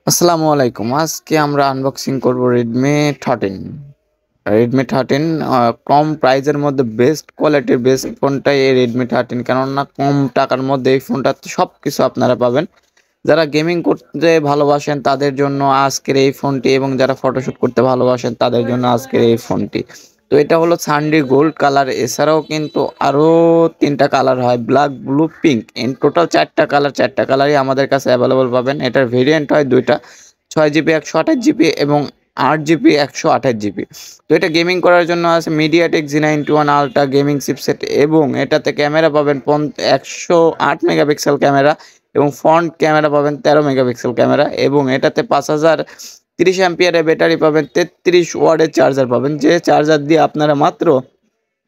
আসসালামু আলাইকুম। আজকে আমরা আনবক্সিং করব Redmi 13। Redmi 13 কম প্রাইসের মধ্যে বেস্ট কোয়ালিটির বেস্ট ফোনটাই এই Redmi 13, কেননা কম টাকার মধ্যে এই ফোনটাতে সবকিছু আপনারা পাবেন। যারা গেমিং করতে ভালোবাসেন তাদের জন্য আজকের এই ফোনটি, এবং যারা ফটোশুট করতে ভালোবাসেন তাদের জন্য আজকের এই ফোনটি। তো এটা হলো সানডি গোল্ড কালার। এছাড়াও কিন্তু আরও 3টা কালার হয়, black, blue, pink. In total 4টা কালার, 4টা কালারই আমাদের কাছে অ্যাভেলেবল পাবেন। এটার ভেরিয়েন্ট হয় 2টা, 6GB 128GB এবং 8GB 128GB। তো এটা গেমিং করার জন্য আছে MediaTek G91 ultra gaming chipset, এবং এটাতে ক্যামেরা পাবেন 108 মেগাপিক্সেল ক্যামেরা, এবং ফ্রন্ট ক্যামেরা পাবেন 13 মেগাপিক্সেল ক্যামেরা, এবং এটাতে 5030 অ্যাম্পিয়ারের ব্যাটারি পাবেন, 33 ওয়াটের চার্জার পাবেন, যে চার্জার দিয়ে আপনারা মাত্র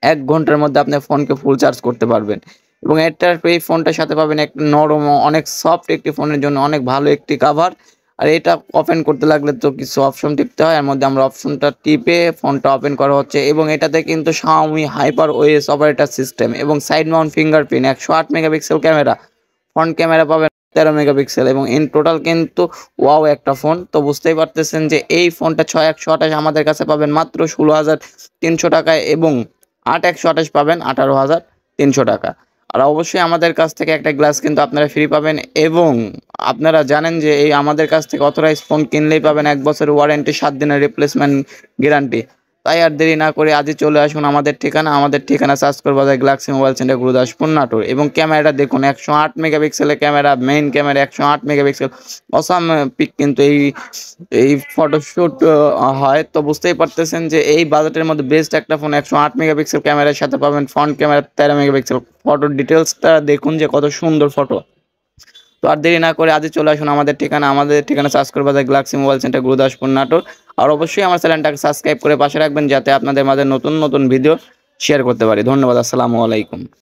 1 ঘন্টার মধ্যে আপনার ফোনকে ফুল চার্জ করতে পারবেন। এবং এই ফোনটার সাথে পাবেন এক নরম ও অনেক সফট একটি ফোনের জন্য অনেক ভালো একটি কাভার। আর এটা ওপেন করতে লাগলে তো কিছু অপশন টিপতে হয়, এর মধ্যে আমরা অপশনটা টিপে ফোনটা ওপেন করা হচ্ছে। এবং এটাতে কিন্তু Xiaomi HyperOS অপারেটর সিস্টেম এবং side Mount fingerprint, 108 megapixel camera, front camera পাবেন 13 মেগাপিক্সেল, এবং ইন টোটাল কিন্তু ওয়াও একটা ফোন। তো বুঝতেই পারতেছেন যে এই ফোনটা 6128 আমাদের কাছে পাবেন মাত্র 16,300 টাকায়, এবং 8128 পাবেন 18,300 টাকা। আর অবশ্যই আমাদের কাছ থেকে একটা গ্লাস কিন্তু আপনারা ফ্রি পাবেন, এবং আপনারা জানেন যে এই আমাদের কাছ থেকে অথরাইজড ফোন কিনলেই পাবেন 1 বছরের ওয়ারেন্টি, 7 দিনের রিপ্লেসমেন্ট গ্যারান্টি। তাই আর দেরি না করে আজই চলে আসুন আমাদের ঠিকানা Shastrapur Bazar, Galaxy mobile centre, Gurudaspur, Natore. এবং ক্যামেরাটা দেখুন, 108 মেগাপিক্সেলের camera, main camera 108 megapixel. Awesome pic কিন্তু এই ফটোশুট হয়। তো বুঝতেই পারতেছেন যে এই বাজেটের মধ্যে বেস্ট একটা ফোন। 108 মেগাপিক্সেল ক্যামেরার সাথে পাবেন ফ্রন্ট ক্যামেরা 13 মেগাপিক্সেল। ফটোর ডিটেলসটা দেখুন যে কত সুন্দর ফটো। তো আর দেরি না করে আজই চলে আসুন আমাদের ঠিকানা Shastrapur Bazar, Galaxy mobile centre, Gurudaspur, Natore. আর অবশ্যই আমার চ্যানেলটাকে সাবস্ক্রাইব করে পাশে রাখবেন, যাতে আপনাদের মাঝে নতুন ভিডিও শেয়ার করতে পারি। ধন্যবাদ। আসসালামু আলাইকুম।